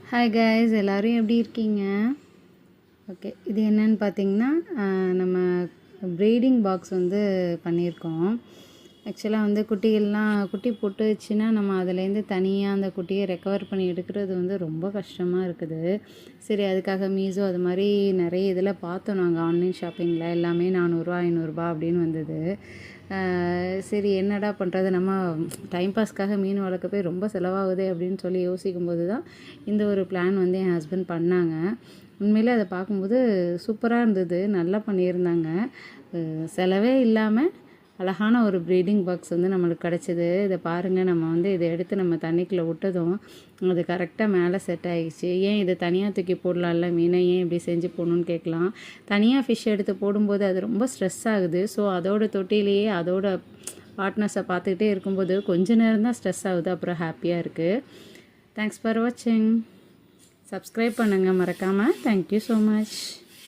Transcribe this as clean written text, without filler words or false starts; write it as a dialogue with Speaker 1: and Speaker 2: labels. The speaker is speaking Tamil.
Speaker 1: ஹாய் கைஸ், எல்லோரும் எப்படி இருக்கீங்க? ஓகே, இது என்னன்னு பார்த்தீங்கன்னா நம்ம ப்ரீடிங் பாக்ஸ் வந்து பண்ணியிருக்கோம். ஆக்சுவலாக வந்து குட்டிகள்லாம் குட்டி போட்டுச்சுன்னா நம்ம அதுலேருந்து தனியாக அந்த குட்டியை ரெக்கவர் பண்ணி எடுக்கிறது வந்து ரொம்ப கஷ்டமாக இருக்குது. சரி, அதுக்காக மீஷோ அது மாதிரி நிறைய இதில் பார்த்தோம். நாங்கள் ஆன்லைன் ஷாப்பிங்கில் எல்லாமே 400 500 அப்படின்னு வந்தது. சரி, என்னடா பண்ணுறது, நம்ம டைம் பாஸ்க்காக மீன் வளர்க்க போய் ரொம்ப செலவாகுதே அப்படின்னு சொல்லி யோசிக்கும்போது தான் இந்த ஒரு பிளான் வந்து என் ஹஸ்பண்ட் பண்ணாங்க. உண்மையிலே அதை பார்க்கும்போது சூப்பராக இருந்தது, நல்லா பண்ணியிருந்தாங்க. செலவே இல்லாமல் அழகான ஒரு ப்ரீடிங் பாக்ஸ் வந்து நம்மளுக்கு கிடச்சிது. இதை பாருங்கள், நம்ம வந்து இதை எடுத்து நம்ம தண்ணிக்குள்ளே விட்டதும் அது கரெக்டாக மேலே செட் ஆகிடுச்சு. ஏன் இதை தனியாக தூக்கி போடலாம்ல, மீனை ஏன் இப்படி செஞ்சு போடணுன்னு கேட்கலாம். தனியாக ஃபிஷ் எடுத்து போடும்போது அது ரொம்ப ஸ்ட்ரெஸ் ஆகுது. ஸோ அதோட தொட்டிலேயே அதோட பார்ட்னர்ஸை பார்த்துக்கிட்டே இருக்கும்போது கொஞ்ச நேரம் தான் ஸ்ட்ரெஸ் ஆகுது, அப்புறம் ஹாப்பியாக இருக்குது. தேங்க்ஸ் ஃபார் வாட்சிங். சப்ஸ்கிரைப் பண்ணுங்கள் மறக்காமல். Thank you so much.